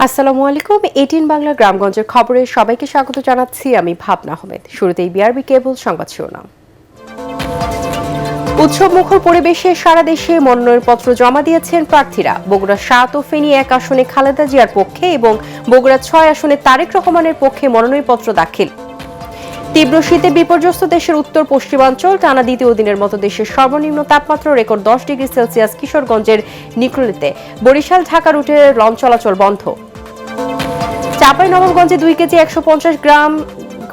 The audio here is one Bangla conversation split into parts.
আসসালামু আলাইকুম। 18 বাংলা গ্রামগঞ্জের খবরে সবাইকে স্বাগত জানাচ্ছি। আমি ভাবনা আহমেদ। শুরুতেই বিআরবি কেবল সংবাদ শিরোনাম। উৎসব মুখর পরিবেশে সারা দেশে মনোনয়নপত্র জমা দিয়েছেন প্রার্থীরা। বগুড়া 7 ও ফেনী 1 আসনে খালেদা জিয়ার পক্ষে এবং বগুড়া 6 আসনে তারেক রহমানের পক্ষে মনোনয়নপত্র দাখিল। তীব্র শীতে বিপর্যস্ত দেশের উত্তর পশ্চিমাঞ্চল, টানা দ্বিতীয় দিনের মতো দেশের সর্বনিম্ন তাপমাত্রা রেকর্ড 10 ডিগ্রি সেলসিয়াস কিশোরগঞ্জের নিকলিতে। বরিশাল ঢাকা রুটে লঞ্চ চলাচল বন্ধ। চাঁপাইনবাবগঞ্জে 2 কেজি 150 গ্রাম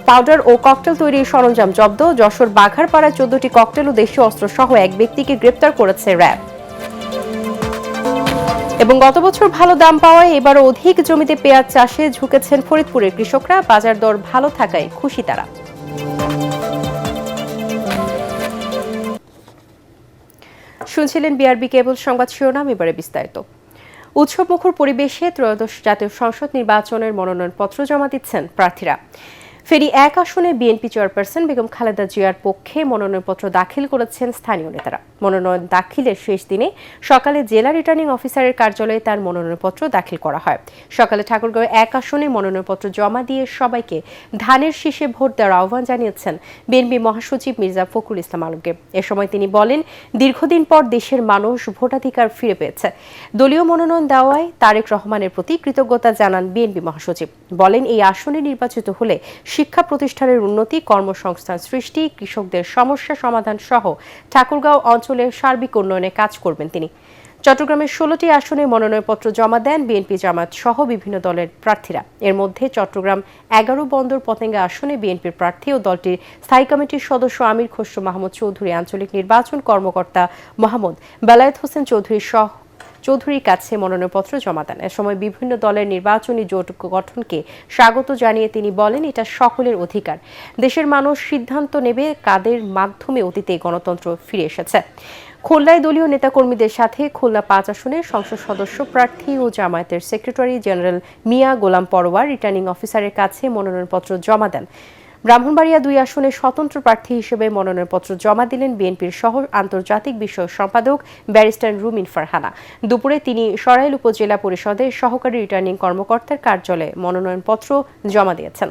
পাউডার ও ককটেল তৈরির সরঞ্জাম জব্দ। যশোর বাঘারপাড়ায় 14টি ককটেল ও দেশীয় অস্ত্র সহ এক ব্যক্তিকে গ্রেপ্তার করেছে র্যাব। এবং গত বছর ভালো দাম পাওয়ায় এবারও অধিক জমিতে পেঁয়াজ চাষে ঝুঁকেছেন ফরিদপুরের কৃষকরা। বাজার দর ভালো থাকায় খুশি তারা। শুনছিলেন বিআরবি কেবল সংবাদ শিরোনাম, এবারে বিস্তারিত। উৎসবমুখর পরিবেশে ত্রয়োদশ জাতীয় সংসদ নির্বাচনের মনোনয়নপত্র জমা দিচ্ছেন প্রার্থীরা। ফেনী 1 আসনে বিএনপি চেয়ারপারসন বেগম খালেদা জিয়ার পক্ষে মনোনয়নপত্র দাখিল করেছেন স্থানীয় নেতারা। মনোনয়ন দাখিলের শেষ দিনে সকালে জেলা রিটার্নিং অফিসারের কার্যালয়ে তার মনোনয়নপত্র দাখিল করা হয়। সকালে ঠাকুরগাঁও 1 আসনে মনোনয়নপত্র জমা দিয়ে সবাইকে ধানের শীষে ভোট দেওয়ার আহ্বান জানিয়েছেন বিএনপি মহাসচিব মির্জা ফখরুল ইসলাম আলমগীর। এ সময় তিনি বলেন, দীর্ঘদিন পর দেশের মানুষ ভোটাধিকার ফিরে পেয়েছে। দলীয় মনোনয়ন দেওয়ায় তারেক রহমানের প্রতি কৃতজ্ঞতা জানান বিএনপি মহাসচিব। বলেন, এই আসনে নির্বাচিত হলে শিক্ষা প্রতিষ্ঠানের উন্নতি, কর্মসংস্থান সৃষ্টি, কৃষকদের সমস্যা সমাধান সহ ঠাকুরগাঁও অঞ্চলের সার্বিক উন্নয়নে কাজ করবেন তিনি। চট্টগ্রামের 16টি আসনে মনোনয়নপত্র জমা দেন বিএনপি, জামায়াত সহ বিভিন্ন দলের প্রার্থীরা। এর মধ্যে চট্টগ্রাম 11 বন্দর পতেঙ্গা আসনে বিএনপির প্রার্থী ও দলটির স্থায়ী কমিটির সদস্য আমির খসরু মাহমুদ চৌধুরী আঞ্চলিক নির্বাচন কর্মকর্তা মোহাম্মদ বেলায়েত হোসেন চৌধুরীর কাছে মনোনয়নপত্র জমা দেন। এ সময় বিভিন্ন দলের নির্বাচনী জোট গঠনকে স্বাগত জানিয়ে তিনি বলেন, এটা সকলের অধিকার। দেশের মানুষ সিদ্ধান্ত নেবে কাদের মাধ্যমে অতীতে গণতন্ত্র ফিরে এসেছে। খুলনায় দলীয় নেতাকর্মীদের সাথে খুলনা 5 আসনের সংসদ সদস্য প্রার্থী ও জামায়াতের সেক্রেটারি জেনারেল মিয়া গোলাম পরোয়ার রিটার্নিং অফিসারের কাছে মনোনয়নপত্র জমা দেন। ব্রাহ্মণবাড়িয়া 2 আসনে স্বতন্ত্র প্রার্থী হিসেবে মনোনয়নপত্র জমা দিলেন বিএনপির সহ আন্তর্জাতিক বিষয়ক সম্পাদক ব্যারিস্টার রুমিন ফারহানা। দুপুরে তিনি সরাইল উপজেলা পরিষদের সহকারী রিটার্নিং কর্মকর্তার কার্যালয়ে মনোনয়নপত্র জমা দিয়েছেন।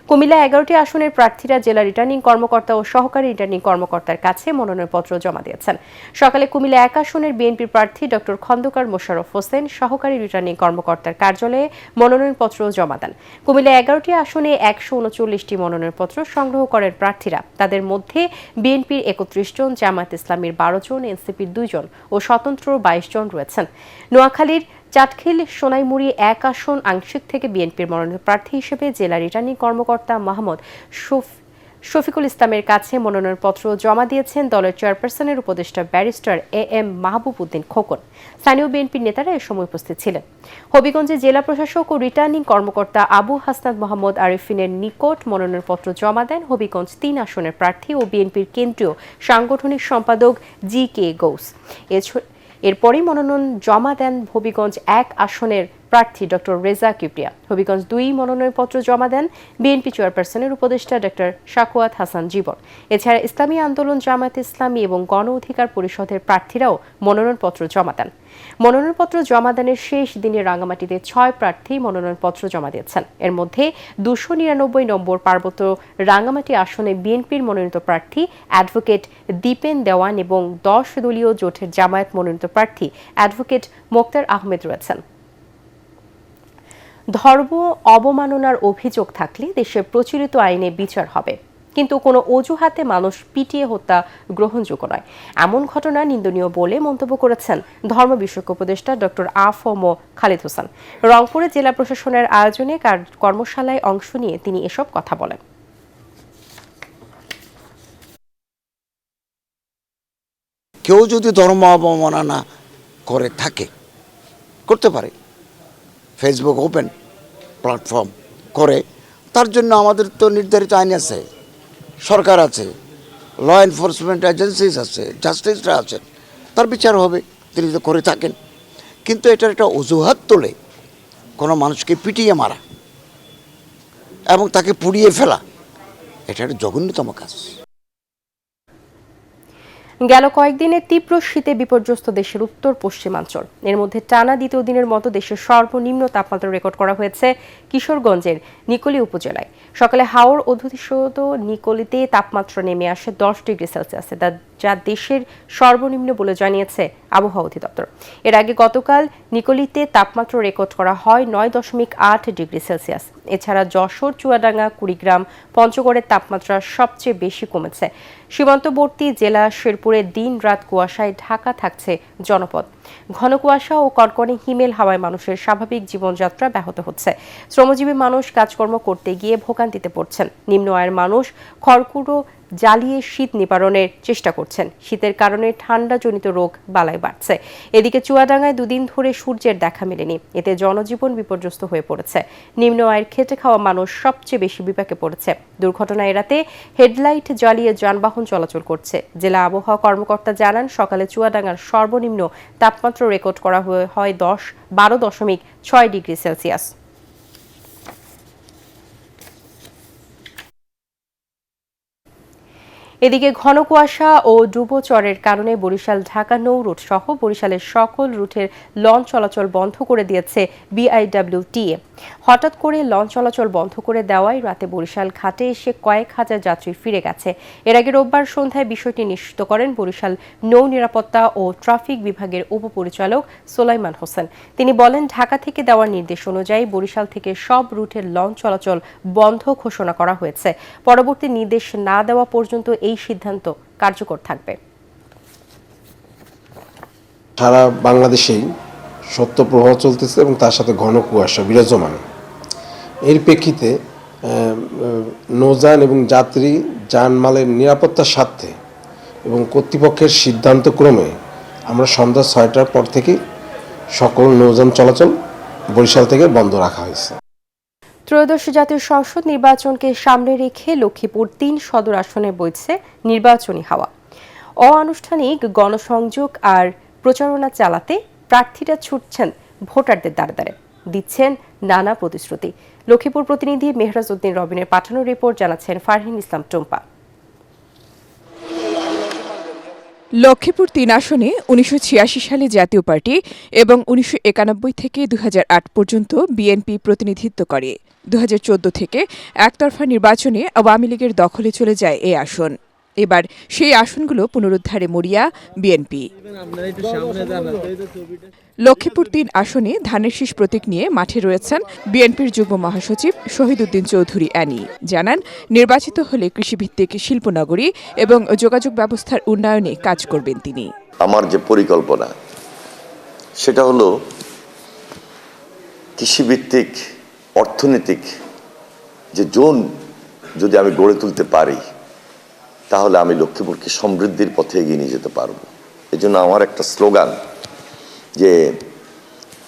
কুমিল্লা 11টি আসনের প্রার্থীরা জেলা রিটার্নিং কর্মকর্তা ও সহকারী রিটার্নিং কর্মকর্তার কাছে মনোনয়নপত্র জমা দিয়েছেন। সকালে কুমিল্লা 1 আসনের বিএনপির প্রার্থী ডক্টর খন্দকার মোশাররফ হোসেন সহকারী রিটার্নিং কর্মকর্তার কার্যালয়ে মনোনয়নপত্র জমা দেন। কুমিল্লা 11টি আসনে 139টি মনোনয়নপত্র সংগ্রহ করেন প্রার্থীরা। তাদের মধ্যে বিএনপির 31 জন, জামায়াত ইসলামীর 12 জন, এনসিপির 2 জন ও স্বতন্ত্র 22 জন রয়েছেন। নোয়াখালীর চাটখিল সোনাইমুড়ি 1 আসন আংশিক থেকে বিএনপির মনোনীত প্রার্থী হিসেবে জেলা রিটার্নিং কর্মকর্তা মোহাম্মদ শফিকুল ইসলামের কাছে মনোনয়নপত্র জমা দিয়েছেন দলের চেয়ারপারসনের উপদেষ্টা ব্যারিস্টার এম মাহবুব উদ্দিন খোকন। স্থানীয় বিএনপির নেতারা এ সময় উপস্থিত ছিলেন। হবিগঞ্জে জেলা প্রশাসক ও রিটার্নিং কর্মকর্তা আবু হাসনাত মোহাম্মদ আরিফিনের নিকট মনোনয়নপত্র জমা দেন হবিগঞ্জ 3 আসনের প্রার্থী ও বিএনপির কেন্দ্রীয় সাংগঠনিক সম্পাদক জি কে গৌস। এরপরই মনোনয়ন জমা দেন হবিগঞ্জ 1 আসনের প্রার্থী ডক্টর রেজা কিবরিয়া। হবিগঞ্জ 2 মনোনয়নপত্র জমা দেন বিএনপি চেয়ারপারসনের উপদেষ্টা ডক্টর শাকুয়াত হাসান জীবন। এছাড়া ইসলামী আন্দোলন, জামায়াত ইসলামী এবং গণ অধিকার পরিষদের প্রার্থীরাও মনোনয়নপত্র জমা দেন। মনোনয়নপত্র জমাদানের শেষ দিনে রাঙ্গামাটিতে 6 প্রার্থী মনোনয়নপত্র জমা দিয়েছেন। এর মধ্যে 299 নম্বর পার্বত্য রাঙ্গামাটি আসনে বিএনপির মনোনীত প্রার্থী অ্যাডভোকেট দীপেন দেওয়ান এবং 10 দলীয় জোটের জামায়াত মনোনীত প্রার্থী অ্যাডভোকেট মোক্তার আহমেদ রয়েছেন। ধর্ম অবমাননার অভিযোগ থাকলে দেশের প্রচলিত আইনে বিচার হবে, কিন্তু কোনো অজুহাতে মানুষ পিটিয়ে হত্যা গ্রহণযোগ্য নয়। এমন ঘটনা নিন্দনীয় বলে মন্তব্য করেছেন ধর্ম বিষয়ক উপদেষ্টা ডক্টর আ.ফ.ম. খালিদ হোসেন। রংপুরে জেলা প্রশাসনের আয়োজনে কর্মশালায় অংশ নিয়ে তিনি এসব কথা বলেন। কেউ যদি ধর্ম অবমাননা করে থাকে, করতে পারে, ফেসবুক ওপেন প্ল্যাটফর্ম করে, তার জন্য আমাদের তো নির্ধারিত আইন আছে, সরকার আছে, ল এনফোর্সমেন্ট এজেন্সিস আছে, জাস্টিসরা আছে, তার বিচার হবে তিনি তো করে থাকেন। কিন্তু এটার একটা অজুহাত তোলে কোনো মানুষকে পিটিয়ে মারা এবং তাকে পুড়িয়ে ফেলা, এটা একটা জঘন্যতম কাজ। গেল কয়েকদিনে তীব্র শীতে বিপর্যস্ত দেশের উত্তর পশ্চিমাঞ্চল। এর মধ্যে টানা দ্বিতীয় দিনের মতো দেশের সর্বনিম্ন তাপমাত্রা রেকর্ড করা হয়েছে কিশোরগঞ্জের নিকলী উপজেলায়। সকালে হাওর অধ্যুষিত নিকলীতে তাপমাত্রা নেমে আসে 10 ডিগ্রি সেলসিয়াসে, যা দেশের সর্বনিম্ন বলে জানিয়েছে আবহাওয়া অধিদপ্তর। এর আগে গতকাল নিকলীতে তাপমাত্রা রেকর্ড করা হয় 9.8 ডিগ্রি সেলসিয়াস। এছাড়া যশোর, চুয়াডাঙ্গা, কুড়িগ্রাম, পঞ্চগড়ের তাপমাত্রা সবচেয়ে বেশি কমেছে। সীমান্তবর্তী জেলা শেরপুরে দিন রাত কুয়াশায় ঢাকা থাকছে জনপদ। ঘন কুয়াশা ও কনকনে হিমেল হাওয়ায় মানুষের স্বাভাবিক জীবনযাত্রা ব্যাহত হচ্ছে। শ্রমজীবী মানুষ কাজকর্ম করতে গিয়ে ভোগান্তিতে পড়ছেন। নিম্ন আয়ের মানুষ খড়কুটো জ্বালিয়ে শীত নিবারণের চেষ্টা করছেন। শীতের কারণে ঠান্ডাজনিত রোগ বালাই বাড়ছে। এদিকে চুয়াডাঙ্গায় দুদিন ধরে সূর্যের দেখা মেলেনি, এতে জনজীবন বিপর্যস্ত হয়ে পড়েছে। নিম্ন আয়ের খেটে খাওয়া মানুষ সবচেয়ে বেশি বিপাকে পড়েছে। দুর্ঘটনা এড়াতে হেডলাইট জ্বালিয়ে যানবাহন চলাচল করছে। জেলা আবহাওয়া কর্মকর্তা জানান, সকালে চুয়াডাঙ্গার সর্বনিম্ন তাপমাত্রা রেকর্ড করা হয় 12.6 ডিগ্রি সেলসিয়াস। এদিকে ঘন কুয়াশা ও ডুবোচরের কারণে বরিশাল ঢাকা নৌ রুট সহ বরিশালের সকল রুটের লঞ্চ চলাচল বন্ধ করে দিয়েছে বিআইডব্লিউটিএ। হঠাৎ করে লঞ্চ চলাচল বন্ধ করে দেওয়ায় রাতে বরিশাল ঘাটে এসে কয়েক হাজার যাত্রী ফিরে গেছে। এর আগে রোববার সন্ধ্যায় বিষয়টি নিশ্চিত করেন বরিশাল নৌ নিরাপত্তা ও ট্রাফিক বিভাগের উপপরিচালক সোলাইমান হোসেন। তিনি বলেন, ঢাকা থেকে দেওয়ার নির্দেশ অনুযায়ী বরিশাল থেকে সব রুটের লঞ্চ চলাচল বন্ধ ঘোষণা করা হয়েছে। পরবর্তী নির্দেশ না দেওয়া পর্যন্ত এই সিদ্ধান্ত কার্যকর থাকবে। সারা বাংলাদেশেই শৈত্যপ্রবাহ চলতেছে এবং তার সাথে ঘন কুয়াশা বিরাজমান। এর প্রেক্ষিতে নৌযান এবং যাত্রী যানমালের নিরাপত্তার স্বার্থে এবং কর্তৃপক্ষের সিদ্ধান্তক্রমে আমরা সন্ধ্যা 6টার পর থেকে সকল নৌযান চলাচল বরিশাল থেকে বন্ধ রাখা হয়েছে। ত্রয়োদশ জাতীয় সংসদ নির্বাচনকে সামনে রেখে লক্ষ্মীপুর 3 সদর আসনে বইছে নির্বাচনী হাওয়া। অনানুষ্ঠানিক গণসংযোগ আর প্রচারণা চালাতে প্রার্থীরা ছুটছেন ভোটারদের দ্বারে দ্বারে, দিচ্ছেন নানা প্রতিশ্রুতি। লক্ষ্মীপুর প্রতিনিধি মেহরাজ উদ্দিন রবিনের পাঠানো রিপোর্ট জানাচ্ছেন ফারহিন ইসলাম টুম্পা। লক্ষ্মীপুর 3 আসনে 1986 সালে জাতীয় পার্টি এবং 1991 থেকে 2008 পর্যন্ত বিএনপি প্রতিনিধিত্ব করে। 2014 থেকে একতরফা নির্বাচনে আওয়ামী লীগের দখলে চলে যায় এই আসন। এবার সেই আসনগুলো পুনরুদ্ধারে মরিয়া বিএনপি। লক্ষ্মীপুর 3 আসনে ধানের শীষ প্রতীক নিয়ে মাঠে রয়েছেন বিএনপির যুগ্ম মহাসচিব শহীদউদ্দিন চৌধুরী অ্যানি। জানান, নির্বাচিত হলে কৃষিভিত্তিক শিল্পনগরী এবং যোগাযোগ ব্যবস্থার উন্নয়নে কাজ করবেন তিনি। আমার যে পরিকল্পনা সেটা হলো কৃষিভিত্তিক অর্থনৈতিক যে জোন যদি আমি গড়ে তুলতে পারি, তাহলে আমি লক্ষ্মীপুরকে সমৃদ্ধির পথে এগিয়ে নিয়ে যেতে পারবো। এজন্য আমার একটা স্লোগান যে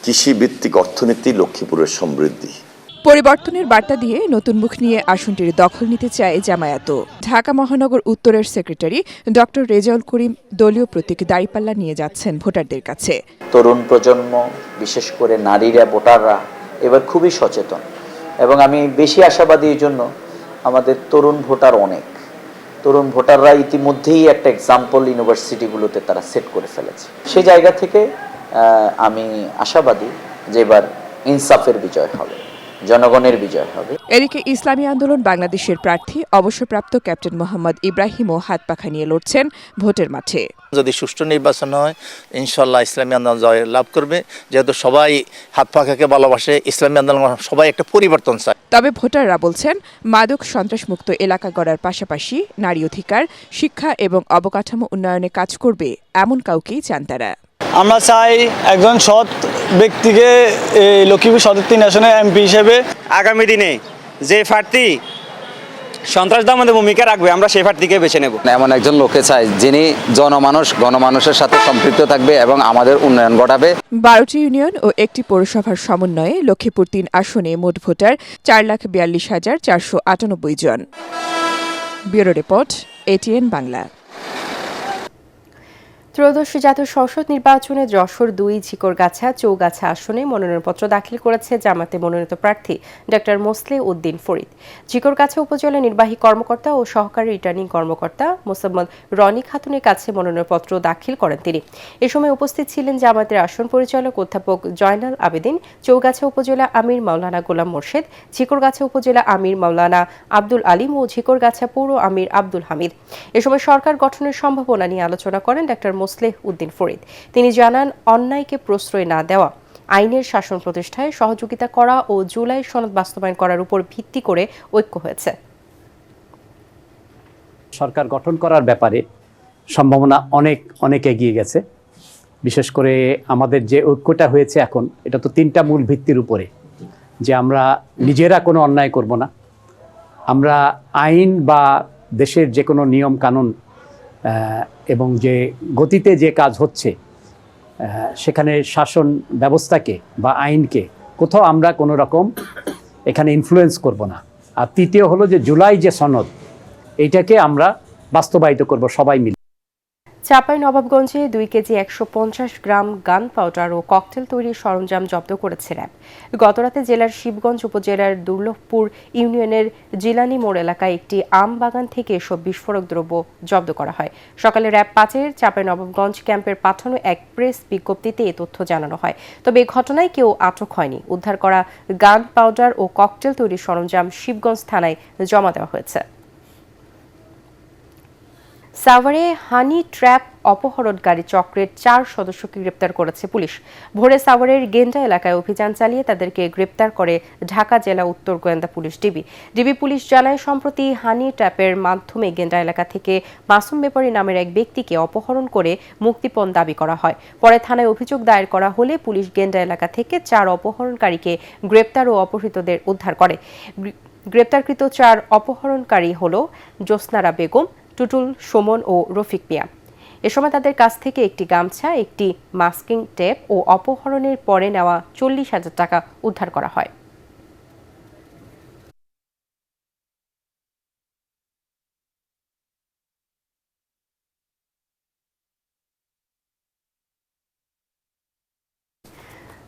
কৃষিভিত্তিক অর্থনীতি, লক্ষ্মীপুরের সমৃদ্ধি। পরিবর্তনের বার্তা দিয়ে নতুন মুখ নিয়ে আসনটির দখল নিতে চায় জামায়াত। ঢাকা মহানগর উত্তরের সেক্রেটারি ডক্টর রেজাউল করিম দলীয় প্রতীক দাঁড়িপাল্লা নিয়ে যাচ্ছেন ভোটারদের কাছে। তরুণ প্রজন্ম, বিশেষ করে নারীরা, ভোটাররা এবার খুবই সচেতন এবং আমি বেশি আশাবাদী। এই জন্য আমাদের তরুণ ভোটার অনেক। তরুণ ভোটাররা ইতিমধ্যেই একটা এক্সাম্পল ইউনিভার্সিটিগুলোতে তারা সেট করে ফেলেছে। সেই জায়গা থেকে আমি আশাবাদী যে এবার ইনসাফের বিজয় হবে, জনগণের বিজয় হবে। এদিকে ইসলামী আন্দোলন বাংলাদেশের প্রার্থী অবসরপ্রাপ্ত ক্যাপ্টেন মোহাম্মদ ইব্রাহিমও হাত পাখা নিয়ে লড়ছেন ভোটের মাঠে। যদি সুষ্ঠু নির্বাচন হয়, ইনশাল্লাহ ইসলামী আন্দোলন জয় লাভ করবে। যেহেতু সবাই হাত পাখাকে ভালোবাসে, ইসলামী আন্দোলন সবাই একটা পরিবর্তন চায়। তবে ভোটাররা বলছেন, মাদক সন্ত্রাসমুক্ত এলাকা গড়ার পাশাপাশি নারী অধিকার, শিক্ষা এবং অবকাঠামো উন্নয়নে কাজ করবে এমন কাউকেই চান তারা। আমরা চাই একজন সৎ ব্যক্তিকে লক্ষ্মীপুর সদর 3 আসনে এমপি হিসেবে। আগামী দিনে যে প্রার্থী সন্ত্রাস দমনের ভূমিকা রাখবে, আমরা সেই প্রার্থীকে বেছে নেব। এমন একজন লোকে চাই যিনি গণমানুষের সাথে সম্পৃক্ত থাকবে এবং আমাদের উন্নয়ন ঘটাবে। 12টি ইউনিয়ন ও একটি পৌরসভার সমন্বয়ে লক্ষ্মীপুর 3 আসনে মোট ভোটার 4,42,498 জন। Bureau report, ATN Bangla. ত্রয়োদশ জাতীয় সংসদ নির্বাচনে যশোর ২ ঝিকরগাছা চৌগাছা আসনে মনোনয়নপত্র দাখিল করেছে জামাতে মনোনীত প্রার্থী ডক্টর মোসলে উদ্দিন ফরিদ। ঝিকরগাছা উপজেলা নির্বাহী কর্মকর্তা ও সহকারী রিটার্নিং কর্মকর্তা মোসাম্মদ রনি খাতুনের কাছে মনোনয়নপত্র দাখিল করেন তিনি। এ সময় উপস্থিত ছিলেন জামাতের আসন পরিচালক অধ্যাপক জয়নাল আবেদিন, চৌগাছা উপজেলা আমির মাওলানা গোলাম মোর্শেদ, ঝিকরগাছা উপজেলা আমির মাওলানা আব্দুল আলিম ও ঝিকরগাছা পৌর আমির আব্দুল হামিদ। এ সময় সরকার গঠনের সম্ভাবনা নিয়ে আলোচনা করেন ডক্টর মোসলেহ উদ্দিন ফরিদ। তিনি জানান, অন্যায়কে প্রশ্রয় না দেওয়া, আইনের শাসন প্রতিষ্ঠায় সহযোগিতা করা ও জুলাই সনদ বাস্তবায়ন করার উপর ভিত্তি করে ঐক্য হয়েছে। সরকার গঠন করার ব্যাপারে সম্ভাবনা অনেক এগিয়ে গেছে। বিশেষ করে আমাদের যে ঐক্যটা হয়েছে এখন, এটা তো 3টা মূল ভিত্তির উপরে, যে আমরা নিজেরা কোনো অন্যায় করব না, আমরা আইন বা দেশের যে কোনো নিয়ম কানুন এবং যে গতিতে যে কাজ হচ্ছে সেখানে শাসন ব্যবস্থাকে বা আইনকে কোথাও আমরা কোনো রকম এখানে ইনফ্লুয়েন্স করব না। আর তৃতীয় হলো যে জুলাই যে সনদ, এইটাকে আমরা বাস্তবায়িত করব সবাই মিলে। চাঁপাইনবাবগঞ্জে 2 কেজি 150 গ্রাম গান পাউডার ও ককটেল তৈরির সরঞ্জাম জব্দ করেছে র্যাব। গতরাতে জেলার শিবগঞ্জ উপজেলার দুর্লভপুর ইউনিয়নের জিলানি মোড় এলাকায় একটি আম বাগান থেকে এসব বিস্ফোরক দ্রব্য জব্দ করা হয়। সকালে র্যাব 5-এর চাঁপাইনবাবগঞ্জ ক্যাম্পের পাঠানো এক প্রেস বিজ্ঞপ্তিতে এ তথ্য জানানো হয়। তবে এই ঘটনায় কেউ আটক হয়নি। উদ্ধার করা গান পাউডার ও ককটেল তৈরির সরঞ্জাম শিবগঞ্জ থানায় জমা দেওয়া হয়েছে। সাভারে হানি ট্র্যাপ অপহরণকারী চক্রের 4 সদস্যকে গ্রেপ্তার করেছে পুলিশ। ভোরে সাভারের গেন্ডা এলাকায় অভিযান চালিয়ে তাদেরকে গ্রেপ্তার করে ঢাকা জেলা উত্তর গোয়েন্দা পুলিশ ডিবি পুলিশ জানায়, সম্প্রতি হানি ট্র্যাপের মাধ্যমে গেন্ডা এলাকা থেকে মাসুম ব্যাপারী নামের এক ব্যক্তিকে অপহরণ করে মুক্তিপণ দাবি করা হয়। পরে থানায় অভিযোগ দায়ের করা হলে পুলিশ গেন্ডা এলাকা থেকে 4 অপহরণকারীকে গ্রেপ্তার ও অপহৃতদের উদ্ধার করে। গ্রেপ্তারকৃত 4 অপহরণকারী হল জ্যোৎস্নারা বেগম, টুটুল, সুমন ও রফিক মিয়া। এ সময় তাদের কাছ থেকে একটি গামছা, একটি মাস্কিং টেপ ও অপহরণের পরে নেওয়া 40,000 টাকা উদ্ধার করা হয়।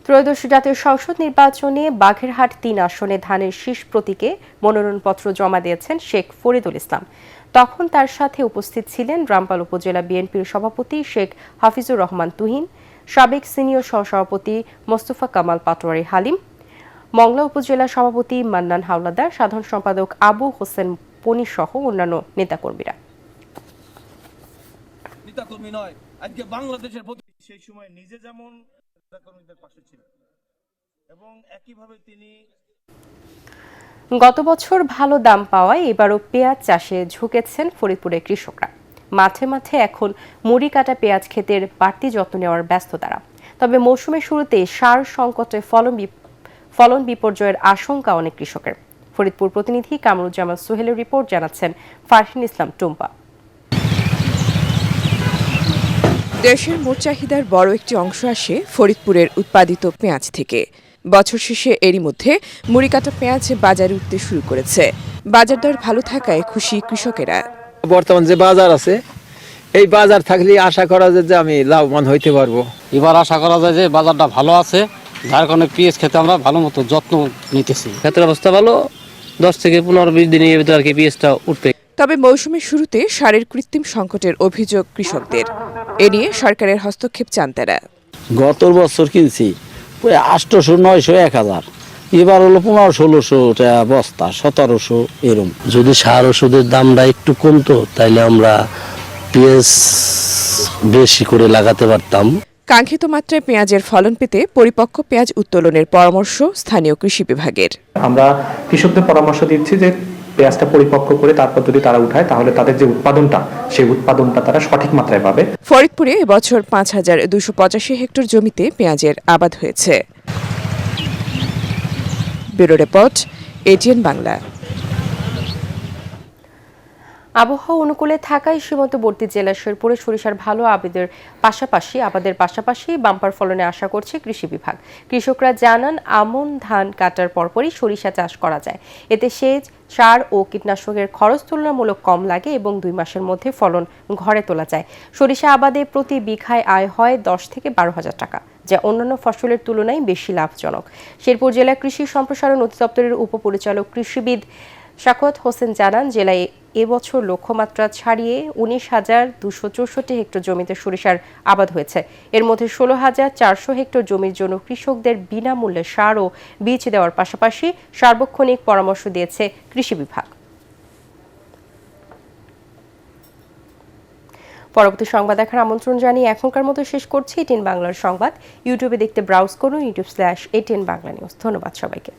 ত্রয়োদশ জাতীয় সংসদ নির্বাচনে বাগেরহাট 3 আসনে ধানের শীষ প্রতীকে মনোনয়নপত্র জমা দিয়েছেন শেখ ফরিদুল ইসলাম। তখন তার সাথে উপস্থিত ছিলেন রামপাল উপজেলা বিএনপির সভাপতি শেখ হাফিজুর রহমান তুহিন, সাবেক সিনিয়র সহসভাপতি মোস্তফা কামাল পাটোয়ারি হালিম, মংলা উপজেলা সভাপতি মান্নান হাওলাদার, সাধারণ সম্পাদক আবু হোসেন পনি সহ অন্যান্য নেতাকর্মীরা। আজকে বাংলাদেশের প্রতি সেই সময় নিজে যেমন নেতাকর্মীদের পাশে ছিলেন এবং একইভাবে তিনি গত বছর ভালো দাম পাওয়ায় এবারও পেঁয়াজ চাষে ঝুঁকেছেন ফরিদপুরের কৃষকরা। মাঠে মাঠে এখন মুড়ি কাটা পেঁয়াজ ক্ষেতের বাড়তি যত্ন নেওয়ার ব্যস্ত তারা। তবে মৌসুমের শুরুতে সার সংকটে ফলন বিপর্যয়ের আশঙ্কা অনেক কৃষকের। ফরিদপুর প্রতিনিধি কামরুজ্জামান সোহেলের রিপোর্ট জানাচ্ছেন ফারহিন ইসলাম টুম্পা। দেশের মোট চাহিদার বড় একটি অংশ আসে ফরিদপুরের উৎপাদিত পেঁয়াজ থেকে। বছর শেষে এরই মধ্যে মুড়ি কাটা পেঁয়াজ বাজারে উঠতে শুরু করেছে। বাজার দর ভালো থাকায় খুশি কৃষকেরা। বর্তমান যে বাজার আছে, এই বাজার থাকলে আশা করা যায় যে আমি লাভবান হইতে পারবো। এবার আশা করা যায় যে বাজারটা ভালো আছে, যার কারণে পেঁয়াজ খেতে আমরা ভালো মতো যত্ন নিতেছি। ক্ষেতের অবস্থা ভালো, 10 থেকে 15-20 দিনের ভিতরে আর কি পেঁয়াজটা উঠবে। তবে মৌসুমের শুরুতে সারের কৃত্রিম সংকটের অভিযোগ কৃষকদের। এ নিয়ে সরকারের হস্তক্ষেপ চান তারা। গত বছর কিনছি 800, 900, 1000, এবার হলো 1500-1600 টাকা বস্তা, 1700 এরকম। যদি সার ওষুধের দামটা একটু কমতো তাহলে আমরা পেঁয়াজ বেশি করে লাগাতে পারতাম। কাঙ্ক্ষিত মাত্রায় পেঁয়াজের ফলন পেতে পরিপক্ক পেঁয়াজ উত্তোলনের পরামর্শ স্থানীয় কৃষি বিভাগের। আমরা কৃষকদের পরামর্শ দিচ্ছি যে পেঁয়াজটা পরিপক্ক করে তারপর যদি তারা উঠায় তাহলে তাদের যে উৎপাদনটা, সেই উৎপাদনটা তারা সঠিক মাত্রায় পাবে। ফরিদপুরে এবছর 5285 হেক্টর জমিতে পেঁয়াজের আবাদ হয়েছে। Bureau report, ATN Bangla. আবহাওয়া অনুকূলে থাকায় সীমান্তবর্তী জেলা শেরপুরে সরিষার ভালো আবাদের পাশাপাশি বাম্পার ফলনে আশা করছে কৃষি বিভাগ। কৃষকরা জানান, আমন ধান কাটার পরপরই সরিষা চাষ করা যায়। এতে সেচ, সার ও কীটনাশকের খরচ তুলনামূলক কম লাগে এবং 2 মাসের মধ্যে ফলন ঘরে তোলা যায়। সরিষা আবাদে প্রতি বিঘায় আয় হয় 10 থেকে 12,000 টাকা, যা অন্যান্য ফসলের তুলনায় বেশি লাভজনক। শেরপুর জেলা কৃষি সম্প্রসারণ অধিদপ্তরের উপপরিচালক কৃষিবিদ শাকওয়াত হোসেন জানান, জেলায় এবছর লক্ষ্যমাত্রা ছাড়িয়ে 19,264 হেক্টর জমিতে সরিষার আবাদ হয়েছে। এর মধ্যে 16,400 হেক্টর জমির জন্য কৃষকদের বিনামূল্যে সার ও বীজ দেওয়ার পাশাপাশি সার্বক্ষণিক পরামর্শ দিয়েছে কৃষি বিভাগ। পরবর্তী সংবাদ দেখার আমন্ত্রণ জানিয়ে এখনকার মতো শেষ করছি ATN বাংলার সংবাদ। ইউটিউবে দেখতে ব্রাউজ করুন youtube/ATN বাংলা নিউজ। ধন্যবাদ সবাইকে।